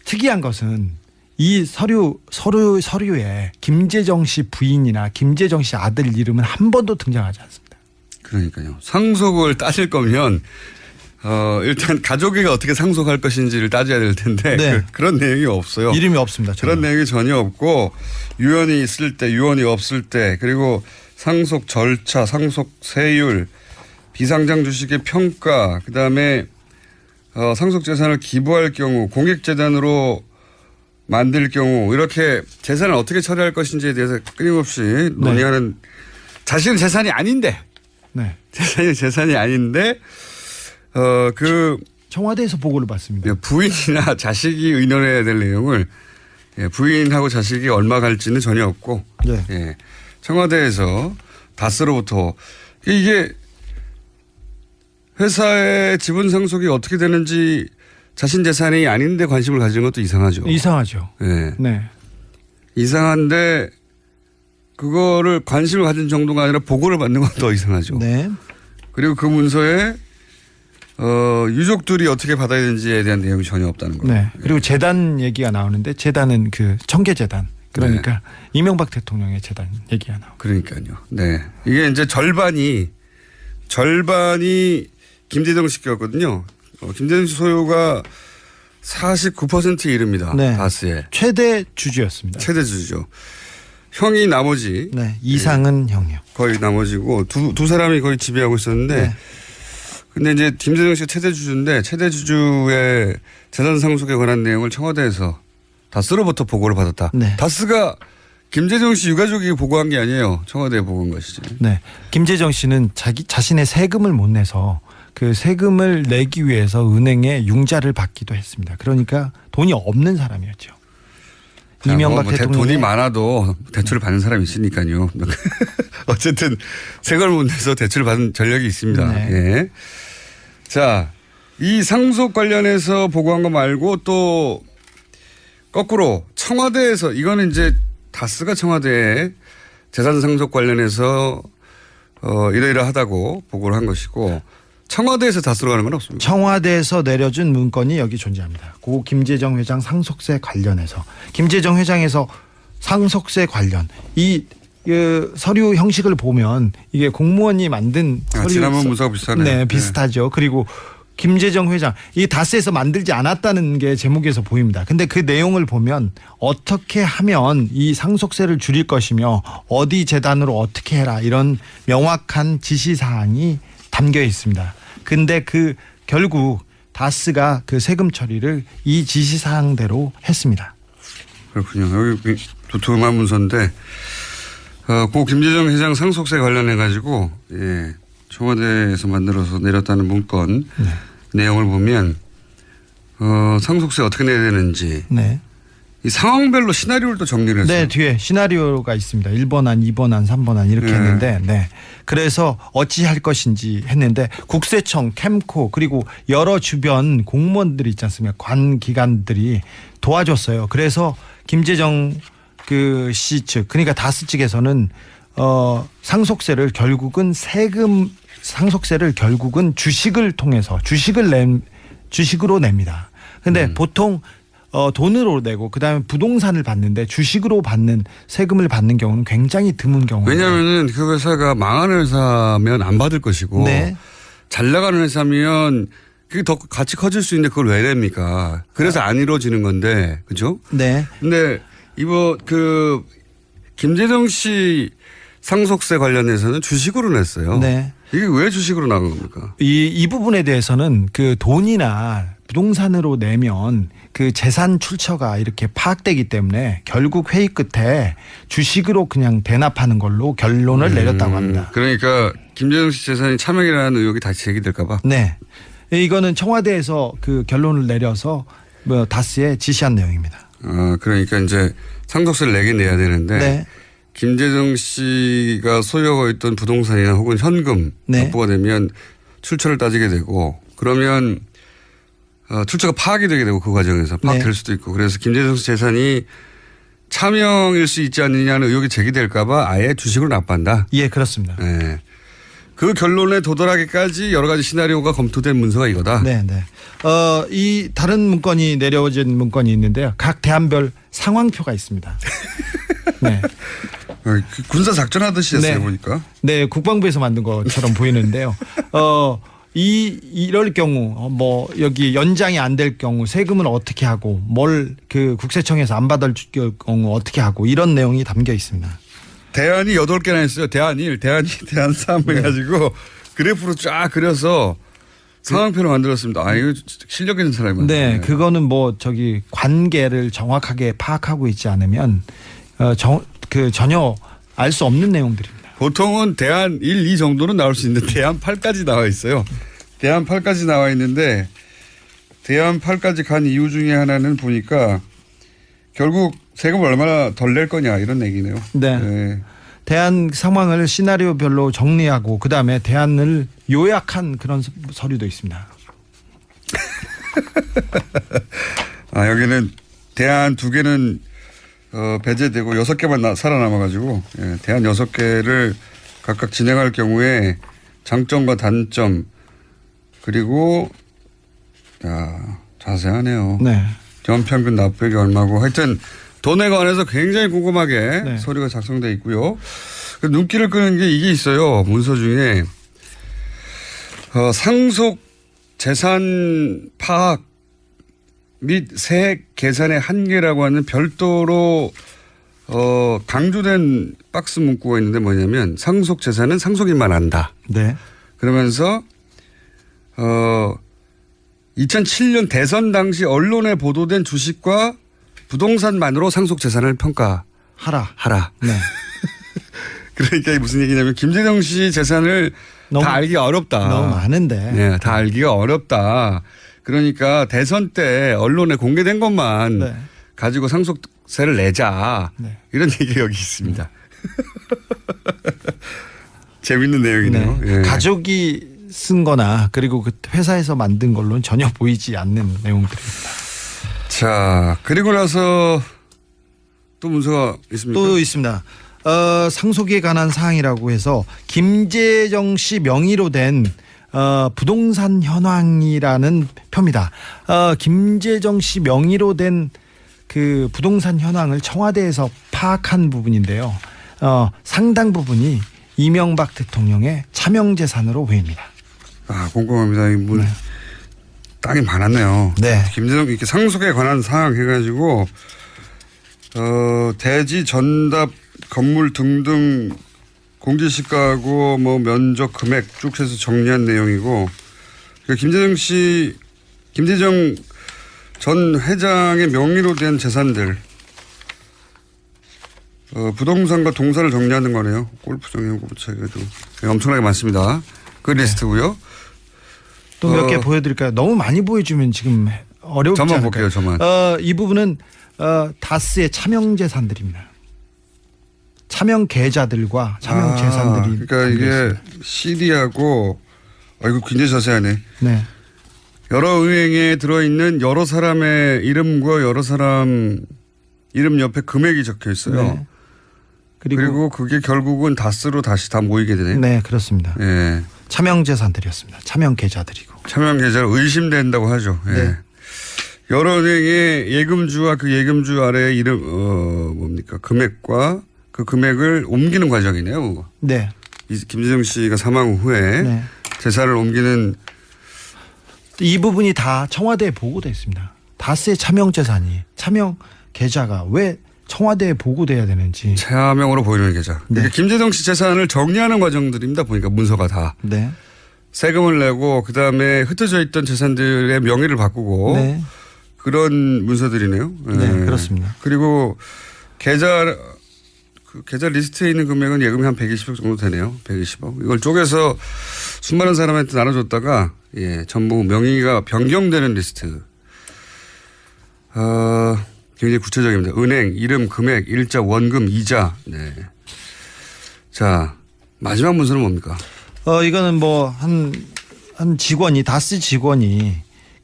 특이한 것은 이 서류에 김재정 씨 부인이나 김재정 씨 아들 이름은 한 번도 등장하지 않습니다. 그러니까요. 상속을 따질 거면 일단 가족이 어떻게 상속할 것인지를 따져야 될 텐데 네. 그런 내용이 없어요. 이름이 없습니다. 전혀. 그런 내용이 전혀 없고 유언이 있을 때 유언이 없을 때 그리고 상속 절차 상속 세율 비상장 주식의 평가 그다음에 상속 재산을 기부할 경우 공익재단으로 만들 경우 이렇게 재산을 어떻게 처리할 것인지에 대해서 끊임없이 논의하는 자신은 재산이 아닌데 네. 재산이 아닌데 청와대에서 보고를 받습니다. 부인이나 자식이 의논해야 될 내용을 부인하고 자식이 얼마 갈지는 전혀 없고 네. 청와대에서 다스로부터 이게 회사의 지분 상속이 어떻게 되는지 자신 재산이 아닌데 관심을 가지는 것도 이상하죠. 이상하죠. 네. 네. 이상한데 그거를 관심을 가진 정도가 아니라 보고를 받는 건 더 이상하죠. 네. 그리고 그 문서에 유족들이 어떻게 받아야 되는지에 대한 내용이 전혀 없다는 거예요. 네. 그리고 재단 얘기가 나오는데 재단은 그 청계재단 그러니까 이명박 대통령의 재단 얘기가 나오고. 그러니까요. 네. 이게 이제 절반이 김재정 씨 거거든요. 김재정 씨 소유가 49%에 이릅니다. 네. 다스에. 최대 주주였습니다. 최대 주주죠. 형이 나머지. 네. 이상은 형이요. 거의 나머지고 두 사람이 거의 지배하고 있었는데 네. 근데 이제 김재정 씨가 최대 주주인데 최대 주주의 재산 상속에 관한 내용을 청와대에서 다스로부터 보고를 받았다. 네. 다스가 김재정 씨 유가족이 보고한 게 아니에요. 청와대에 보고한 것이죠. 네. 김재정 씨는 자신의 세금을 못 내서 그 세금을 내기 위해서 은행에 융자를 받기도 했습니다. 그러니까 돈이 없는 사람이었죠. 이명박 대통령 돈이 많아도 대출을 받는 사람이 있으니까요. 어쨌든 세금을 못 내서 대출을 받은 전력이 있습니다. 네. 예. 자, 이 상속 관련해서 보고한 거 말고 또 거꾸로 청와대에서 이거는 이제 다스가 청와대에 재산 상속 관련해서 이러이러하다고 보고를 한 것이고 청와대에서 다 들어가는 건 없습니다. 청와대에서 내려준 문건이 여기 존재합니다. 고 김재정 회장 상속세 관련해서 김재정 회장에서 상속세 관련 이 서류 형식을 보면 이게 공무원이 만든 서류 지난번 문서가 비슷하네요. 네, 비슷하죠. 그리고 김재정 회장 이 다스에서 만들지 않았다는 게 제목에서 보입니다. 근데 그 내용을 보면 어떻게 하면 이 상속세를 줄일 것이며 어디 재단으로 어떻게 해라 이런 명확한 지시사항이 담겨 있습니다. 근데 결국 다스가 그 세금 처리를 이 지시사항대로 했습니다. 그렇군요. 여기 두툼한 문서인데 고 김재정 회장 상속세 관련해 가지고 청와대에서 만들어서 내렸다는 문건 내용을 보면 상속세 어떻게 내야 되는지 이 상황별로 시나리오를 또 정리를 했어요. 네, 뒤에 시나리오가 있습니다. 1번안, 2번안, 3번안 이렇게 했는데 그래서 어찌 할 것인지 했는데 국세청, 캠코 그리고 여러 주변 공무원들이 있지 않습니까? 관 기관들이 도와줬어요. 그래서 김재정 씨 측 그러니까 다스 측에서는 상속세를 결국은 상속세를 결국은 주식을 통해서 주식으로 냅니다. 근데 보통 돈으로 내고 그다음에 부동산을 받는데 주식으로 받는 세금을 받는 경우는 굉장히 드문 경우예요. 왜냐하면 그 회사가 망하는 회사면 안 받을 것이고 잘 나가는 회사면 그게 더 같이 커질 수 있는데 그걸 왜 냅니까? 그래서 안 이루어지는 건데 그죠? 네. 근데 이번 김재정 씨 상속세 관련해서는 주식으로 냈어요. 네. 이게 왜 주식으로 나간 겁니까? 이 부분에 대해서는 그 돈이나 부동산으로 내면 그 재산 출처가 이렇게 파악되기 때문에 결국 회의 끝에 주식으로 그냥 대납하는 걸로 결론을 내렸다고 합니다. 그러니까 김재정 씨 재산이 차명이라는 의혹이 다시 제기될까 봐? 네. 이거는 청와대에서 그 결론을 내려서 다스에 지시한 내용입니다. 그러니까 이제 상속세를 내긴 내야 되는데 김재정 씨가 소유하고 있던 부동산이나 혹은 현금 납부가 되면 출처를 따지게 되고 그러면 출처가 파악이 되게 되고 그 과정에서 파악될 수도 있고 그래서 김재정 씨 재산이 차명일 수 있지 않느냐는 의혹이 제기될까 봐 아예 주식으로 납부한다. 예, 그렇습니다. 네. 그 결론에 도달하기까지 여러 가지 시나리오가 검토된 문서가 이거다. 네. 이 다른 문건이 내려진 문건이 있는데요. 각 대안별 상황표가 있습니다. 네. 군사 작전하듯이 했어요, 보니까. 네, 국방부에서 만든 것처럼 보이는데요. 이럴 경우 여기 연장이 안 될 경우 세금을 어떻게 하고 그 국세청에서 안 받을 경우 어떻게 하고 이런 내용이 담겨 있습니다. 대안이 8개나 했어요. 대안 1, 대안 2, 대안 3 해가지고 그래프로 쫙 그려서 상황표를 만들었습니다. 이거 실력 있는 사람이 많네. 네, 그거는 관계를 정확하게 파악하고 있지 않으면 전혀 알 수 없는 내용들입니다. 보통은 대안 1, 2 정도는 나올 수 있는데 대안 8까지 나와 있어요. 대안 8까지 나와 있는데 대안 8까지 간 이유 중에 하나는 보니까 결국 세금을 얼마나 덜 낼 거냐 이런 얘기네요. 네. 대안 상황을 시나리오별로 정리하고 그다음에 대안을 요약한 그런 서류도 있습니다. 여기는 대안 2개는 배제되고 6개만 살아남아가지고 대안 6개를 각각 진행할 경우에 장점과 단점 그리고 자세하네요. 네. 연평균 납부액이 얼마고 하여튼 돈에 관해서 굉장히 꼼꼼하게 서류가 작성되어 있고요. 눈길을 끄는 게 이게 있어요. 문서 중에 상속 재산 파악 및 세액 계산의 한계라고 하는 별도로 강조된 박스 문구가 있는데 뭐냐면 상속 재산은 상속인만 안다. 네. 그러면서 2007년 대선 당시 언론에 보도된 주식과 부동산만으로 상속 재산을 평가하라. 네. 그러니까 무슨 얘기냐면 김재정 씨 재산을 다 알기가 어렵다. 너무 많은데. 네, 다 알기가 어렵다. 그러니까 대선 때 언론에 공개된 것만 가지고 상속세를 내자. 이런 얘기가 여기 있습니다. 재밌는 내용이네요. 네. 가족이 쓴 거나 그리고 그 회사에서 만든 걸로는 전혀 보이지 않는 내용들입니다. 자, 그리고 나서 또 문서가 있습니까? 또 있습니다. 상속에 관한 사항이라고 해서 김재정 씨 명의로 된 부동산 현황이라는 표입니다. 김재정 씨 명의로 된 그 부동산 현황을 청와대에서 파악한 부분인데요. 상당 부분이 이명박 대통령의 차명재산으로 보입니다. 아, 궁금합니다. 네. 땅이 많았네요. 네. 김재정 이렇게 상속에 관한 사항 해가지고 대지 전답 건물 등등 공제시가하고 뭐 면적 금액 쭉 해서 정리한 내용이고 김재정 전 회장의 명의로 된 재산들 부동산과 동사를 정리하는 거네요. 골프장 연구부채도 엄청나게 많습니다. 그 리스트고요. 또 몇 개 보여드릴까요? 너무 많이 보여주면 지금 어렵지 저만 않을까요? 볼게요. 저만. 이 부분은 다스의 차명 재산들입니다. 차명 계좌들과 차명 재산들이. 그러니까 이게 CD하고 이거 굉장히 자세하네. 네. 여러 은행에 들어있는 여러 사람의 이름과 여러 사람 이름 옆에 금액이 적혀 있어요. 네. 그리고 그게 결국은 다스로 다시 다 모이게 되네요. 네, 그렇습니다. 예. 차명 재산들이었습니다. 차명 계좌들이고. 차명 계좌를 의심된다고 하죠. 예. 네. 여러 은행의 예금주와 그 예금주 아래 이름 뭡니까 금액과 그 금액을 옮기는 과정이네요. 네. 김재정 씨가 사망 후에 네. 재산을 옮기는 이 부분이 다 청와대에 보고되어 있습니다. 다스의 차명 재산이 차명 계좌가 왜 청와대에 보고돼야 되는지. 차명으로 보이는 계좌. 네. 그러니까 김재정 씨 재산을 정리하는 과정들입니다. 보니까 문서가 다. 네. 세금을 내고 그다음에 흩어져 있던 재산들의 명의를 바꾸고 네. 그런 문서들이네요. 네, 그렇습니다. 그리고 계좌 리스트에 있는 금액은 예금이 한 120억 정도 되네요. 120억. 이걸 쪼개서 수많은 사람한테 나눠줬다가 전부 명의가 변경되는 리스트. 굉장히 구체적입니다. 은행, 이름, 금액, 일자, 원금, 이자. 네. 자, 마지막 문서는 뭡니까? 이거는 뭐 한 직원이 다스 직원이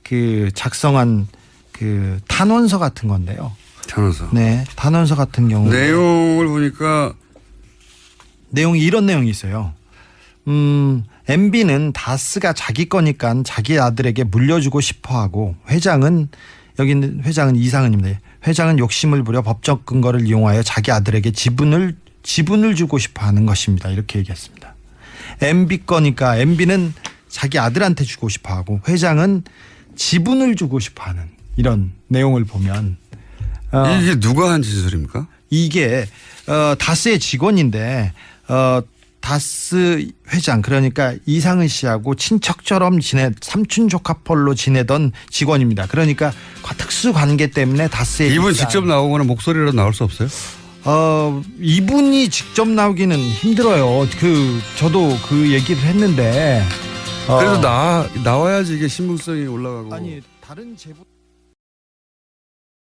그 작성한 그 탄원서 같은 건데요. 탄원서. 네, 탄원서 같은 경우. 내용을 보니까 내용이 이런 내용이 있어요. MB는 다스가 자기 거니까 자기 아들에게 물려주고 싶어하고 여기는 회장은 이상은입니다. 회장은 욕심을 부려 법적 근거를 이용하여 자기 아들에게 지분을 주고 싶어하는 것입니다. 이렇게 얘기했습니다. MB 거니까 MB는 자기 아들한테 주고 싶어하고 회장은 지분을 주고 싶어하는 이런 내용을 보면 이게 누가 한 진술입니까? 이게 다스의 직원인데 다스 회장 그러니까 이상은 씨하고 친척처럼 삼촌 조카뻘로 지내던 직원입니다. 그러니까 특수 관계 때문에 다스의 이분 직접 나오거나 목소리로 나올 수 없어요? 이분이 직접 나오기는 힘들어요. 저도 그 얘기를 했는데 그래도 나와야지 이게 신빙성이 올라가고. 아니 다른 제보